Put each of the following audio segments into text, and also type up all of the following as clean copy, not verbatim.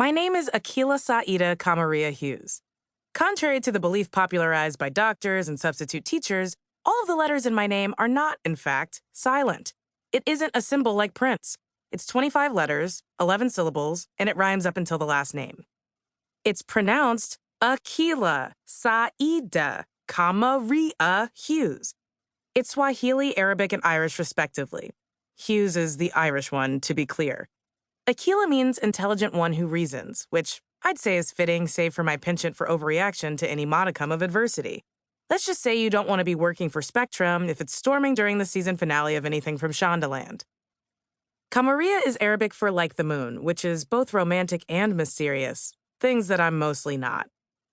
My name is Akilah Hughes. Contrary to the belief popularized by doctors and substitute teachers, all of the letters in my name are not, in fact, silent. It isn't a symbol like Prince. It's 25 letters, 11 syllables, and it rhymes up until the last name. It's pronounced Akilah Hughes. It's Swahili, Arabic, and Irish, respectively. Hughes is the Irish one, to be clear. Akilah means intelligent one who reasons, which I'd say is fitting, save for my penchant for overreaction to any modicum of adversity. Let's just say you don't want to be working for Spectrum if it's storming during the season finale of anything from Shondaland. Kamaria is Arabic for like the moon, which is both romantic and mysterious, things that I'm mostly not.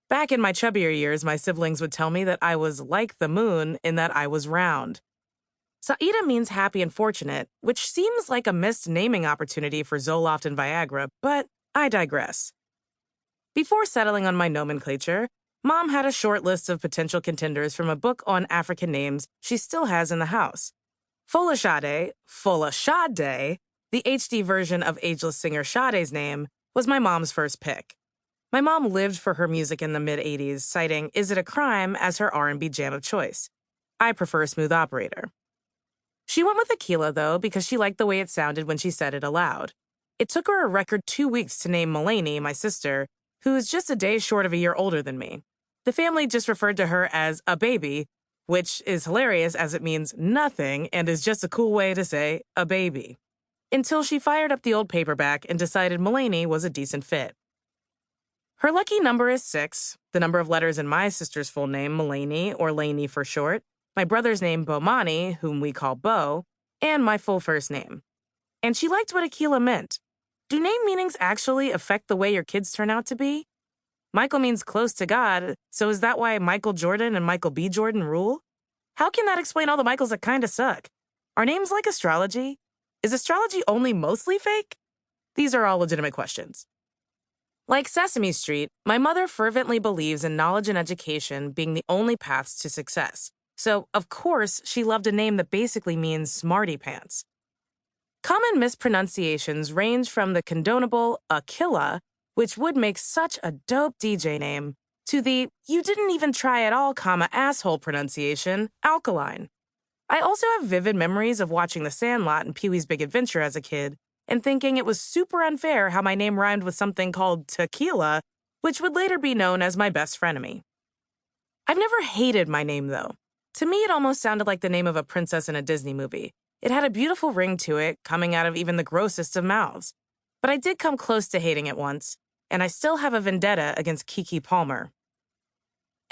Back in my chubbier years, my siblings would tell me that I was like the moon in that I was round. Saida means happy and fortunate, which seems like a missed naming opportunity for Zoloft and Viagra, but I digress. Before settling on my nomenclature, Mom had a short list of potential contenders from a book on African names she still has in the house. Folashade, the HD version of ageless singer Sade's name, was my mom's first pick. My mom lived for her music in the mid-'80s, citing Is It a Crime as her R&B jam of choice. I prefer Smooth Operator. She went with Akilah, though, because she liked the way it sounded when she said it aloud. It took her a record 2 weeks to name Mulaney, my sister, who is just a day short of a year older than me. The family just referred to her as a baby, which is hilarious as it means nothing and is just a cool way to say a baby. Until she fired up the old paperback and decided Mulaney was a decent fit. Her lucky number is 6, the number of letters in my sister's full name, Mulaney, or Laney for short, my brother's name, Bomani, whom we call Bo, and my full first name. And she liked what Akilah meant. Do name meanings actually affect the way your kids turn out to be? Michael means close to God, so is that why Michael Jordan and Michael B. Jordan rule? How can that explain all the Michaels that kinda suck? Are names like astrology? Is astrology only mostly fake? These are all legitimate questions. Like Sesame Street, my mother fervently believes in knowledge and education being the only paths to success. So, of course, she loved a name that basically means smarty pants. Common mispronunciations range from the condonable Akilah, which would make such a dope DJ name, to the you didn't even try at all, asshole pronunciation, alkaline. I also have vivid memories of watching The Sandlot and Pee-wee's Big Adventure as a kid, and thinking it was super unfair how my name rhymed with something called tequila, which would later be known as my best frenemy. I've never hated my name, though. To me, it almost sounded like the name of a princess in a Disney movie. It had a beautiful ring to it, coming out of even the grossest of mouths. But I did come close to hating it once, and I still have a vendetta against Keke Palmer.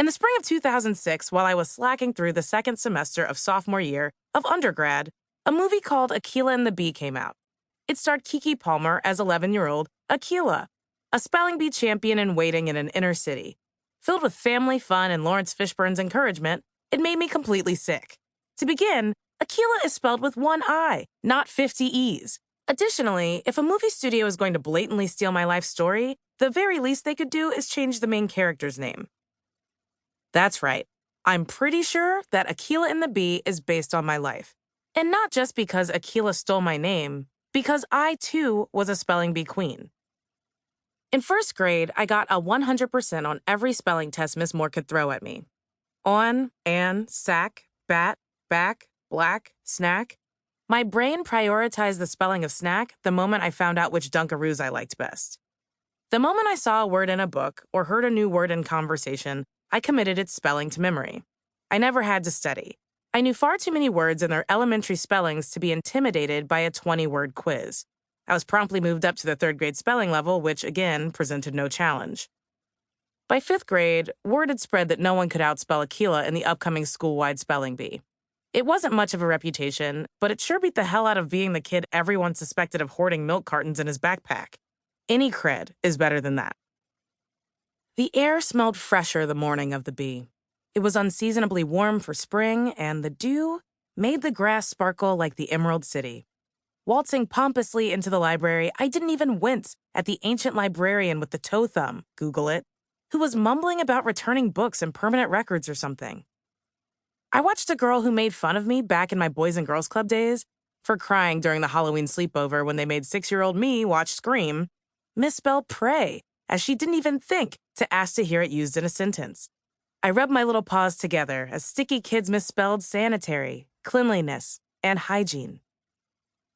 In the spring of 2006, while I was slacking through the second semester of sophomore year of undergrad, a movie called Akilah and the Bee came out. It starred Keke Palmer as 11-year-old Akilah, a spelling bee champion in waiting in an inner city. Filled with family fun and Lawrence Fishburne's encouragement, it made me completely sick. To begin, Akilah is spelled with one I, not 50 E's. Additionally, if a movie studio is going to blatantly steal my life story, the very least they could do is change the main character's name. That's right. I'm pretty sure that Akilah and the Bee is based on my life. And not just because Akilah stole my name, because I, too, was a spelling bee queen. In first grade, I got a 100% on every spelling test Miss Moore could throw at me. On, an, sack, bat, back, black, snack. My brain prioritized the spelling of snack the moment I found out which Dunkaroos I liked best. The moment I saw a word in a book or heard a new word in conversation, I committed its spelling to memory. I never had to study. I knew far too many words and their elementary spellings to be intimidated by a 20-word quiz. I was promptly moved up to the third grade spelling level, which, again, presented no challenge. By fifth grade, word had spread that no one could outspell Akilah in the upcoming school-wide spelling bee. It wasn't much of a reputation, but it sure beat the hell out of being the kid everyone suspected of hoarding milk cartons in his backpack. Any cred is better than that. The air smelled fresher the morning of the bee. It was unseasonably warm for spring, and the dew made the grass sparkle like the Emerald City. Waltzing pompously into the library, I didn't even wince at the ancient librarian with the toe thumb, Google it, who was mumbling about returning books and permanent records or something. I watched a girl who made fun of me back in my Boys and Girls Club days for crying during the Halloween sleepover when they made 6-year-old me watch Scream, misspell pray, as she didn't even think to ask to hear it used in a sentence. I rubbed my little paws together as sticky kids misspelled sanitary, cleanliness, and hygiene.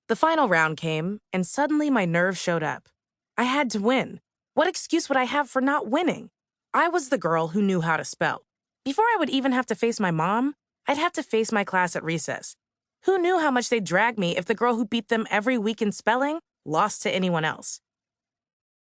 The final round came, and suddenly my nerves showed up. I had to win. What excuse would I have for not winning? I was the girl who knew how to spell. Before I would even have to face my mom, I'd have to face my class at recess. Who knew how much they'd drag me if the girl who beat them every week in spelling lost to anyone else?